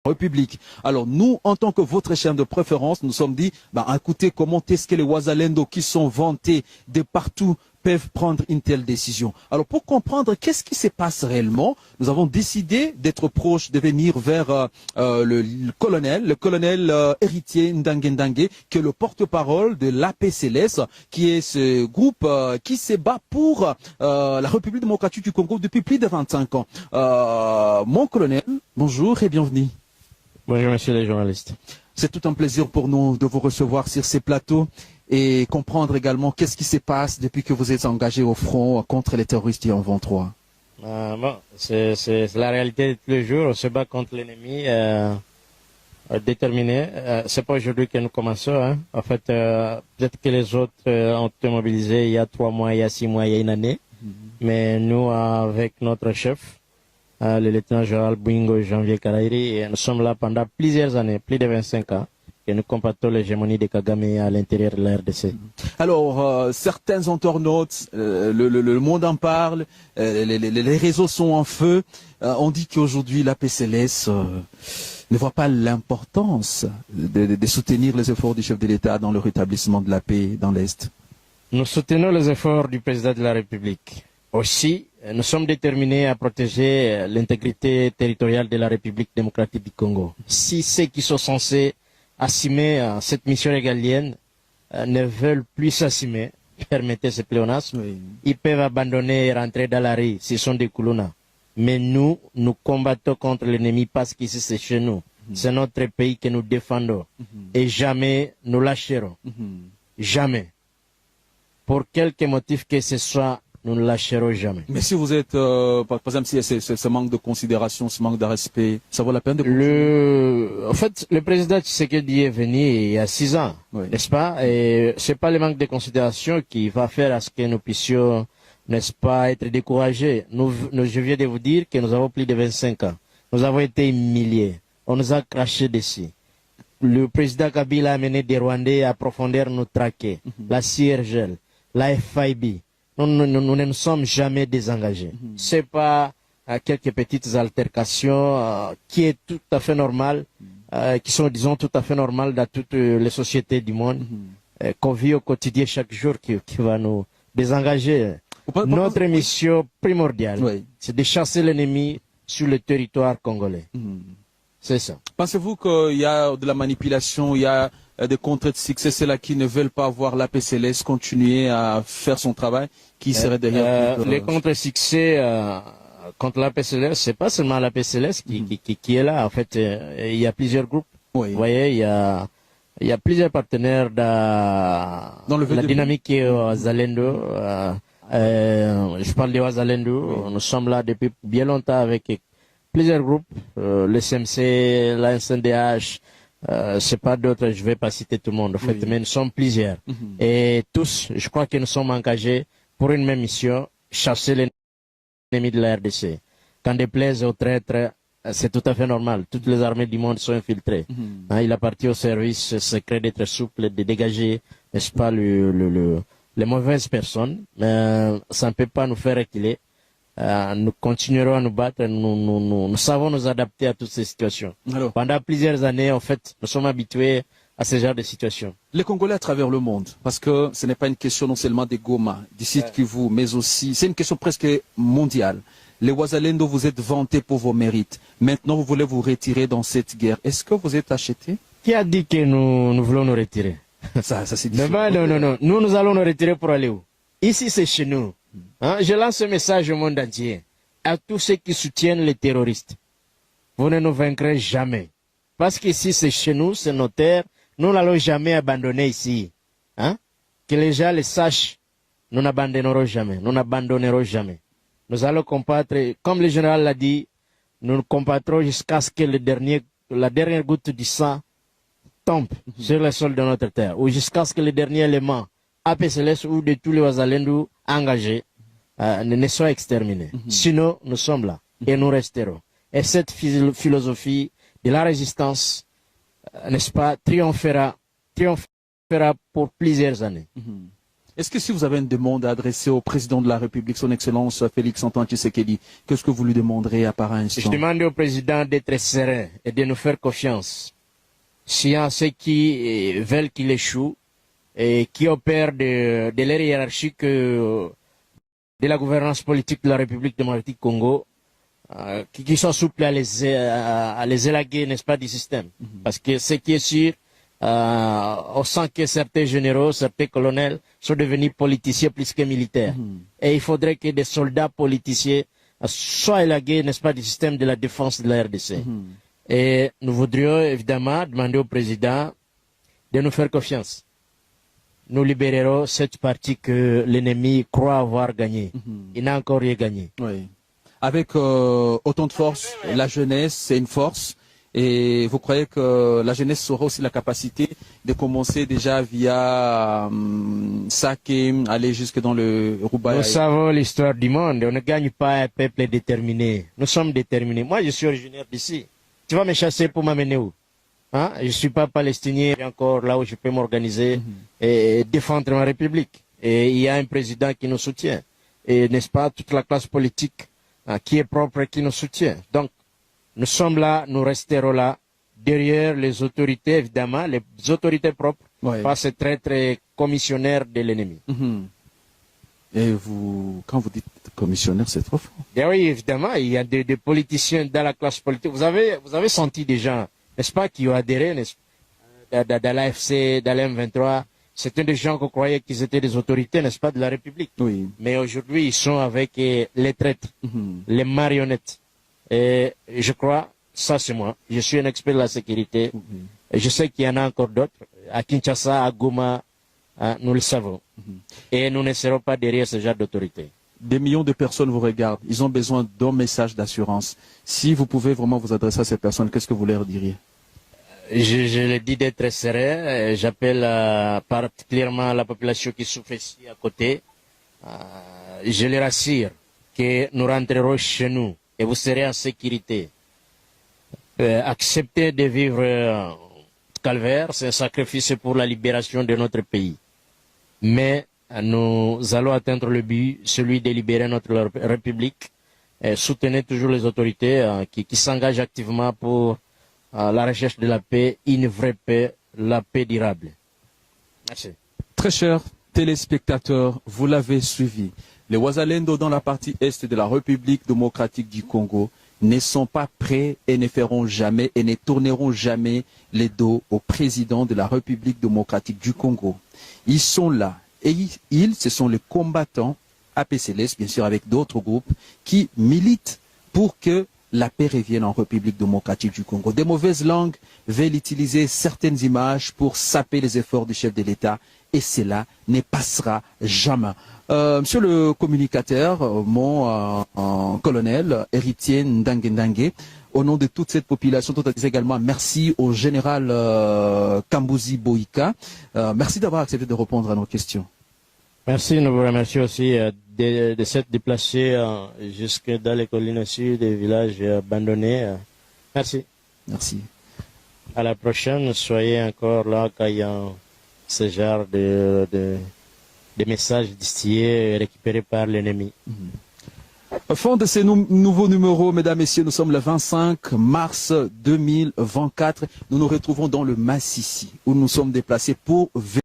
République. Alors nous, en tant que votre chaîne de préférence, nous sommes dit, écoutez, comment est-ce que les Ouazalendo qui sont vantés de partout peuvent prendre une telle décision. Alors pour comprendre qu'est-ce qui se passe réellement, nous avons décidé d'être proches, de venir vers le colonel héritier Ndangue Ndangue, qui est le porte-parole de l'APCLS, qui est ce groupe qui se bat pour la République démocratique du Congo depuis plus de 25 ans. Mon colonel, bonjour et bienvenue. Bonjour monsieur les journalistes. C'est tout un plaisir pour nous de vous recevoir sur ces plateaux et comprendre également qu'est-ce qui se passe depuis que vous êtes engagé au front contre les terroristes en 23. C'est la réalité de tous les jours. On se bat contre l'ennemi déterminé. C'est pas aujourd'hui que nous commençons. Hein. En fait, peut-être que les autres ont été mobilisés il y a 3 mois, il y a 6 mois, il y a une année. Mais nous, avec notre chef, le lieutenant-général Bouingo Janvier Karairi, nous sommes là pendant plusieurs années, plus de 25 ans, et nous combattons l'hégémonie de Kagame à l'intérieur de la RDC. Alors, certains internautes, le monde en parle, les réseaux sont en feu. On dit qu'aujourd'hui, la PCLS ne voit pas l'importance de soutenir les efforts du chef de l'État dans le rétablissement de la paix dans l'Est. Nous soutenons les efforts du président de la République. Aussi, nous sommes déterminés à protéger l'intégrité territoriale de la République démocratique du Congo. Si ceux qui sont censés assumer cette mission régalienne ne veulent plus s'assumer, permettez ce pléonasme, ils peuvent abandonner et rentrer dans la rue, ce sont des Koulouna. Mais nous combattons contre l'ennemi parce qu'ici c'est chez nous. C'est notre pays que nous défendons. Et jamais nous lâcherons. Jamais. Pour quelque motif que ce soit, nous ne lâcherons jamais. Mais si vous êtes, par exemple, si ce manque de considération, ce manque de respect, ça vaut la peine de continuer? En fait, le président Tshisekedi est venu il y a 6 ans, n'est-ce pas? Et c'est pas le manque de considération qui va faire à ce que nous puissions, n'est-ce pas, être découragés. Je viens de vous dire que nous avons plus de 25 ans. Nous avons été humiliés. On nous a craché dessus. Le président Kabila a mené des Rwandais à profondeur nous traquer. La CIRGL, la FIB. Nous ne nous sommes jamais désengagés. C'est pas quelques petites altercations qui est tout à fait normales, qui sont, disons, tout à fait normales dans toutes les sociétés du monde, qu'on vit au quotidien chaque jour, qui va nous désengager. Notre mission primordiale, c'est de chasser l'ennemi sur le territoire congolais. C'est ça. Pensez-vous qu'il y a de la manipulation, il y a des contrats de succès, ceux-là qui ne veulent pas voir la PCLS continuer à faire son travail, qui serait derrière les contre-succès contre la PCLS, c'est pas seulement la PCLS qui est là. En fait, il y a plusieurs groupes. Vous voyez, il y a plusieurs partenaires dans la dynamique qui est au Zalendo. Je parle de Ouazalendo. Nous sommes là depuis bien longtemps avec plusieurs groupes, le CMC, la SNDH, c'est pas d'autres, je vais pas citer tout le monde, en fait, mais nous sommes plusieurs. Et tous, je crois que nous sommes engagés pour une même mission, chasser l'ennemi de la RDC. Quand déplaise aux traîtres, c'est tout à fait normal. Toutes les armées du monde sont infiltrées. Il appartient au service secret d'être souple, de dégager, n'est-ce pas, les mauvaises personnes. Mais ça ne peut pas nous faire reculer. Nous continuerons à nous battre, nous savons nous adapter à toutes ces situations. Alors, pendant plusieurs années, en fait, nous sommes habitués à ce genre de situations. Les Congolais à travers le monde, parce que ce n'est pas une question non seulement des Goma, du Sud Kivu, mais aussi, c'est une question presque mondiale. Les Ouazalendo, vous êtes vantés pour vos mérites. Maintenant, vous voulez vous retirer dans cette guerre. Est-ce que vous êtes acheté? Qui a dit que nous voulons nous retirer? Ça c'est difficile. Non. Nous allons nous retirer pour aller où? Ici, c'est chez nous. Je lance un message au monde entier, à tous ceux qui soutiennent les terroristes. Vous ne nous vaincrez jamais. Parce qu'ici, c'est chez nous, c'est nos terres. Nous n'allons jamais abandonner ici. Que les gens le sachent, nous n'abandonnerons jamais. Nous n'abandonnerons jamais. Nous allons combattre, comme le général l'a dit, nous combattrons jusqu'à ce que la dernière goutte du sang tombe sur le sol de notre terre. Ou jusqu'à ce que le dernier élément APCLS ou de tous les Ouazalendo engagés ne soit exterminé. Sinon, nous sommes là et nous resterons. Et cette philosophie de la résistance, n'est-ce pas, triomphera pour plusieurs années. Est-ce que si vous avez une demande à adresser au président de la République, son Excellence Félix Antoine Tshisekedi, qu'est-ce que vous lui demanderez à part un instant? Je demande au président d'être serein et de nous faire confiance. S'il y a ceux qui veulent qu'il échoue et qui opèrent de leur hiérarchie de la gouvernance politique de la République démocratique du Congo, qui sont souples à les élaguer, n'est-ce pas, du système. Parce que ce qui est sûr, on sent que certains généraux, certains colonels sont devenus politiciens plus que militaires. Et il faudrait que des soldats politiciens soient élagués, n'est-ce pas, du système de la défense de la RDC. Et nous voudrions évidemment demander au président de nous faire confiance. Nous libérerons cette partie que l'ennemi croit avoir gagnée. Il n'a encore rien gagné. Oui. Avec autant de force, la jeunesse, c'est une force. Et vous croyez que la jeunesse aura aussi la capacité de commencer déjà via Saké, aller jusque dans le Roubaix? Nous savons l'histoire du monde. On ne gagne pas un peuple déterminé. Nous sommes déterminés. Moi, je suis originaire d'ici. Tu vas me chasser pour m'amener où? Hein? Je ne suis pas palestinien, encore là où je peux m'organiser et défendre ma République. Et il y a un président qui nous soutient. Et n'est-ce pas toute la classe politique qui est propre et qui nous soutient. Donc, nous sommes là, nous resterons là, derrière les autorités, évidemment, les autorités propres, pas ces traîtres commissionnaires de l'ennemi. Et vous, quand vous dites commissionnaire, c'est trop fort. Et oui, évidemment, il y a des politiciens dans la classe politique. Vous avez senti des gens, n'est-ce pas, qui ont adhéré, dans l'AFC, dans l'M23. C'était des gens qu'on croyait qu'ils étaient des autorités, n'est-ce pas, de la République. Oui. Mais aujourd'hui, ils sont avec les traîtres, les marionnettes. Et je crois, ça c'est moi, je suis un expert de la sécurité, et je sais qu'il y en a encore d'autres, à Kinshasa, à Goma, nous le savons. Et nous ne serons pas derrière ce genre d'autorité. Des millions de personnes vous regardent, ils ont besoin d'un message d'assurance. Si vous pouvez vraiment vous adresser à ces personnes, qu'est-ce que vous leur diriez? Je le dis d'être serein, j'appelle particulièrement la population qui souffre ici à côté. Je les rassure que nous rentrerons chez nous. Et vous serez en sécurité. Acceptez de vivre calvaire, c'est un sacrifice pour la libération de notre pays. Mais nous allons atteindre le but, celui de libérer notre République. Soutenez toujours les autorités qui s'engagent activement pour la recherche de la paix, une vraie paix, la paix durable. Merci. Très chers téléspectateurs, vous l'avez suivi. Les Wazalendo dans la partie est de la République démocratique du Congo ne sont pas prêts et ne feront jamais et ne tourneront jamais les dos au président de la République démocratique du Congo. Ils sont là et ce sont les combattants APCLS, bien sûr avec d'autres groupes, qui militent pour que la paix revienne en République démocratique du Congo. Des mauvaises langues veulent utiliser certaines images pour saper les efforts du chef de l'État et cela ne passera jamais. Monsieur le communicateur, mon colonel, héritier Ndangue Ndangue, au nom de toute cette population, tout à dire également merci au général Kambouzi Boïka. Merci d'avoir accepté de répondre à nos questions. Merci, nous vous remercions aussi de s'être déplacé jusque dans les collines sud des villages abandonnés. Merci. Merci. À la prochaine, soyez encore là quand il y a ce genre de messages distillés récupérés par l'ennemi. Fin de ces nouveaux numéros, mesdames, messieurs, nous sommes le 25 mars 2024. Nous nous retrouvons dans le Massissi, où nous sommes déplacés pour